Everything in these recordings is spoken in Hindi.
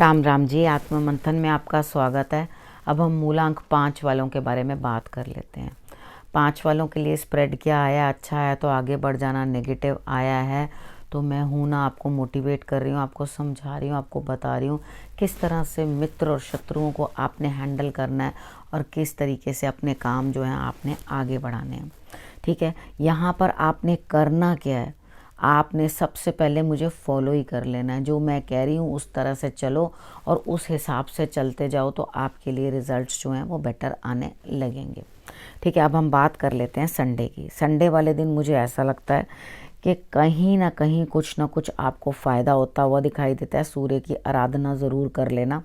राम राम जी। आत्म मंथन में आपका स्वागत है। अब हम मूलांक 5 वालों के बारे में बात कर लेते हैं। 5 वालों के लिए स्प्रेड क्या आया, अच्छा है तो आगे बढ़ जाना, नेगेटिव आया है तो मैं हूँ ना आपको मोटिवेट कर रही हूँ, आपको समझा रही हूँ, आपको बता रही हूँ किस तरह से मित्र और शत्रुओं को आपने हैंडल करना है और किस तरीके से अपने काम जो है आपने आगे बढ़ाने हैं। ठीक है, यहाँ पर आपने करना क्या है, आपने सबसे पहले मुझे फॉलो ही कर लेना है। जो मैं कह रही हूँ उस तरह से चलो और उस हिसाब से चलते जाओ तो आपके लिए रिजल्ट्स जो हैं वो बेटर आने लगेंगे। ठीक है, अब हम बात कर लेते हैं संडे की। संडे वाले दिन मुझे ऐसा लगता है कि कहीं ना कहीं कुछ ना कुछ आपको फ़ायदा होता हुआ दिखाई देता है। सूर्य की आराधना ज़रूर कर लेना,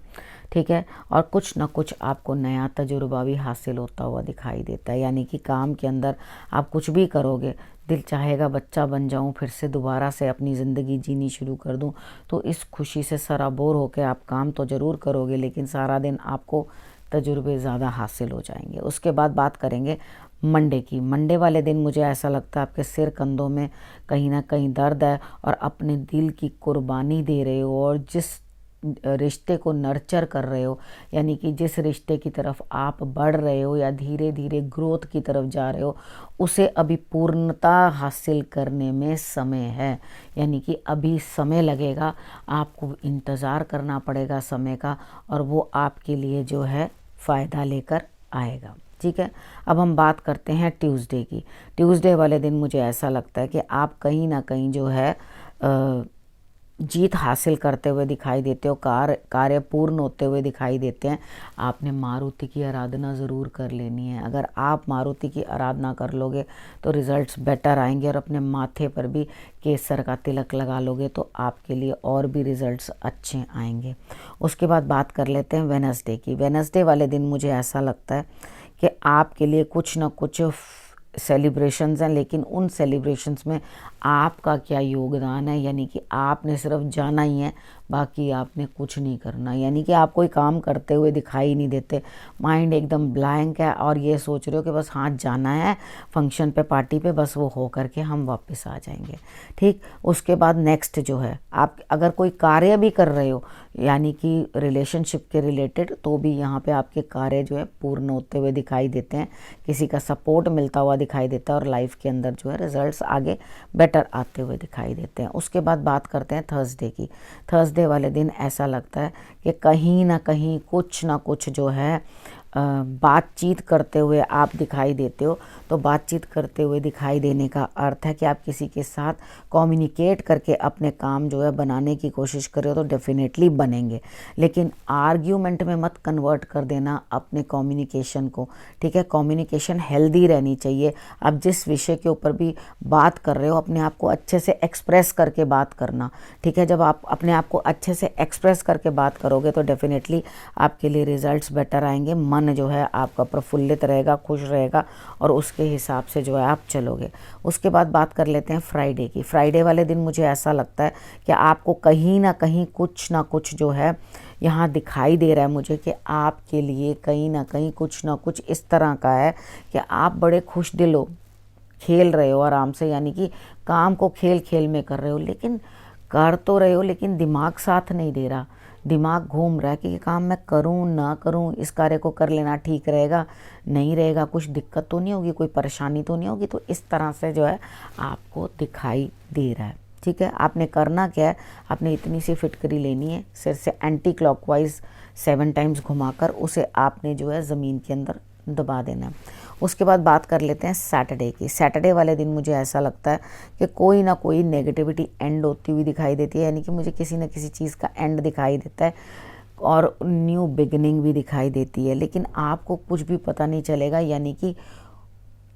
ठीक है। और कुछ ना कुछ आपको नया तजुर्बा भी हासिल होता हुआ दिखाई देता है। यानी कि काम के अंदर आप कुछ भी करोगे, दिल चाहेगा बच्चा बन जाऊं, फिर से दोबारा से अपनी ज़िंदगी जीनी शुरू कर दूं, तो इस खुशी से सराबोर होकर आप काम तो ज़रूर करोगे, लेकिन सारा दिन आपको तजुर्बे ज़्यादा हासिल हो जाएंगे। उसके बाद बात करेंगे मंडे की। मंडे वाले दिन मुझे ऐसा लगता है आपके सिर कंधों में कहीं ना कहीं दर्द है और अपने दिल की कुर्बानी दे रहे हो और जिस रिश्ते को नर्चर कर रहे हो, यानी कि जिस रिश्ते की तरफ आप बढ़ रहे हो या धीरे धीरे ग्रोथ की तरफ जा रहे हो, उसे अभी पूर्णता हासिल करने में समय है। यानी कि अभी समय लगेगा, आपको इंतज़ार करना पड़ेगा समय का और वो आपके लिए जो है फ़ायदा लेकर आएगा। ठीक है, अब हम बात करते हैं ट्यूसडे की। ट्यूसडे वाले दिन मुझे ऐसा लगता है कि आप कहीं ना कहीं जो है जीत हासिल करते हुए दिखाई देते हो, कार्य पूर्ण होते हुए दिखाई देते हैं। आपने मारुति की आराधना ज़रूर कर लेनी है। अगर आप मारुति की आराधना कर लोगे तो रिज़ल्ट्स बेटर आएंगे और अपने माथे पर भी केसर का तिलक लगा लोगे तो आपके लिए और भी रिज़ल्ट्स अच्छे आएंगे। उसके बाद बात कर लेते हैं वेडनेसडे की। वेडनेसडे वाले दिन मुझे ऐसा लगता है कि आपके लिए कुछ ना कुछ सेलिब्रेशंस हैं, लेकिन उन सेलिब्रेशंस में आपका क्या योगदान है, यानी कि आपने सिर्फ जाना ही है, बाकी आपने कुछ नहीं करना। यानी कि आप कोई काम करते हुए दिखाई नहीं देते, माइंड एकदम ब्लैंक है और ये सोच रहे हो कि बस हाँ जाना है फंक्शन पे, पार्टी पे, बस वो हो करके हम वापस आ जाएंगे। ठीक, उसके बाद नेक्स्ट जो है, आप अगर कोई कार्य भी कर रहे हो यानी कि रिलेशनशिप के रिलेटेड, तो भी यहाँ पे आपके कार्य जो है पूर्ण होते हुए दिखाई देते हैं, किसी का सपोर्ट मिलता हुआ दिखाई देता है और लाइफ के अंदर जो है रिजल्ट्स आगे बेटर आते हुए दिखाई देते हैं। उसके बाद बात करते हैं थर्सडे की। थर्सडे वाले दिन ऐसा लगता है कि कहीं ना कहीं कुछ ना कुछ जो है बातचीत करते हुए आप दिखाई देते हो। तो बातचीत करते हुए दिखाई देने का अर्थ है कि आप किसी के साथ कम्युनिकेट करके अपने काम जो है बनाने की कोशिश कर रहे हो तो डेफिनेटली बनेंगे, लेकिन आर्ग्यूमेंट में मत कन्वर्ट कर देना अपने कम्युनिकेशन को। ठीक है, कम्युनिकेशन हेल्दी रहनी चाहिए। आप जिस विषय के ऊपर भी बात कर रहे हो अपने आप को अच्छे से एक्सप्रेस करके बात करना। ठीक है, जब आप अपने आप को अच्छे से एक्सप्रेस करके बात करोगे तो डेफिनेटली आपके लिए रिजल्ट्स बेटर आएंगे। मन जो है आपका प्रफुल्लित रहेगा, खुश रहेगा और उसके हिसाब से जो है आप चलोगे। उसके बाद बात कर लेते हैं फ्राइडे की। फ्राइडे वाले दिन मुझे ऐसा लगता है कि आपको कहीं ना कहीं कुछ ना कुछ जो है यहाँ दिखाई दे रहा है मुझे कि आपके लिए कहीं ना कहीं कुछ ना कुछ इस तरह का है कि आप बड़े खुश दिल हो, खेल रहे हो आराम से, यानी कि काम को खेल खेल में कर रहे हो, लेकिन कर तो रहे हो लेकिन दिमाग साथ नहीं दे रहा। दिमाग घूम रहा है कि ये काम मैं करूं ना करूं, इस कार्य को कर लेना ठीक रहेगा नहीं रहेगा, कुछ दिक्कत तो नहीं होगी, कोई परेशानी तो नहीं होगी। तो इस तरह से जो है आपको दिखाई दे रहा है। ठीक है, आपने करना क्या है, आपने इतनी सी फिटकरी लेनी है, सिर से एंटी क्लॉकवाइज 7 टाइम्स घुमाकर उसे आपने जो है ज़मीन के अंदर दबा देना है। उसके बाद बात कर लेते हैं सैटरडे की। सैटरडे वाले दिन मुझे ऐसा लगता है कि कोई ना कोई नेगेटिविटी एंड होती हुई दिखाई देती है, यानी कि मुझे किसी न किसी चीज़ का एंड दिखाई देता है और न्यू बिगिनिंग भी दिखाई देती है, लेकिन आपको कुछ भी पता नहीं चलेगा। यानी कि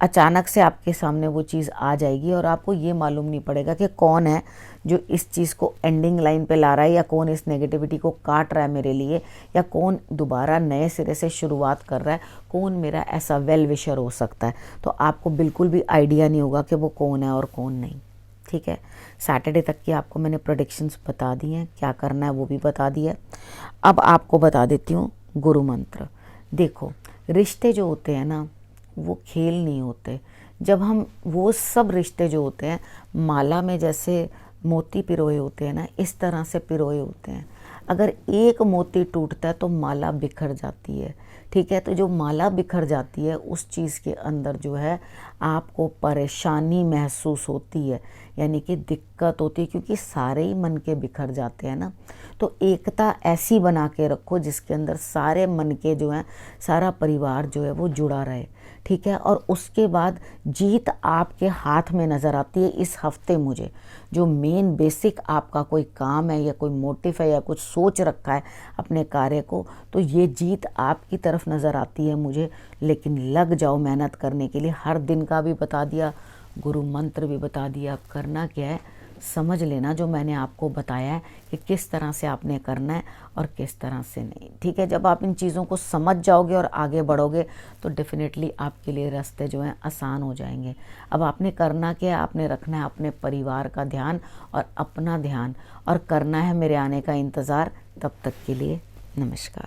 अचानक से आपके सामने वो चीज़ आ जाएगी और आपको ये मालूम नहीं पड़ेगा कि कौन है जो इस चीज़ को एंडिंग लाइन पे ला रहा है, या कौन इस नेगेटिविटी को काट रहा है मेरे लिए, या कौन दोबारा नए सिरे से शुरुआत कर रहा है, कौन मेरा ऐसा वेल विशर हो सकता है। तो आपको बिल्कुल भी आइडिया नहीं होगा कि वो कौन है और कौन नहीं। ठीक है, सैटरडे तक की आपको मैंने प्रेडिक्शंस बता दी हैं, क्या करना है वो भी बता दिया है। अब आपको बता देती हूँ गुरु मंत्र। देखो, रिश्ते जो होते हैं ना वो खेल नहीं होते। जब हम वो सब रिश्ते जो होते हैं माला में जैसे मोती पिरोए होते हैं ना, इस तरह से पिरोए होते हैं। अगर एक मोती टूटता है तो माला बिखर जाती है, ठीक है। तो जो माला बिखर जाती है उस चीज़ के अंदर जो है आपको परेशानी महसूस होती है, यानी कि दिक्कत होती है, क्योंकि सारे ही मन के बिखर जाते हैं ना। तो एकता ऐसी बना के रखो जिसके अंदर सारे मन के जो हैं, सारा परिवार जो है वो जुड़ा रहे, ठीक है। और उसके बाद जीत आपके हाथ में नज़र आती है इस हफ्ते। मुझे जो मेन बेसिक आपका कोई काम है या कोई मोटिव है या कुछ सोच रखा है अपने कार्य को, तो ये जीत आपकी तरफ नज़र आती है मुझे। लेकिन लग जाओ मेहनत करने के लिए। हर दिन का भी बता दिया, गुरु मंत्र भी बता दिया। अब करना क्या है समझ लेना, जो मैंने आपको बताया है कि किस तरह से आपने करना है और किस तरह से नहीं, ठीक है। जब आप इन चीज़ों को समझ जाओगे और आगे बढ़ोगे तो डेफिनेटली आपके लिए रास्ते जो हैं आसान हो जाएंगे। अब आपने करना क्या है, आपने रखना है अपने परिवार का ध्यान और अपना ध्यान, और करना है मेरे आने का इंतज़ार। तब तक के लिए नमस्कार।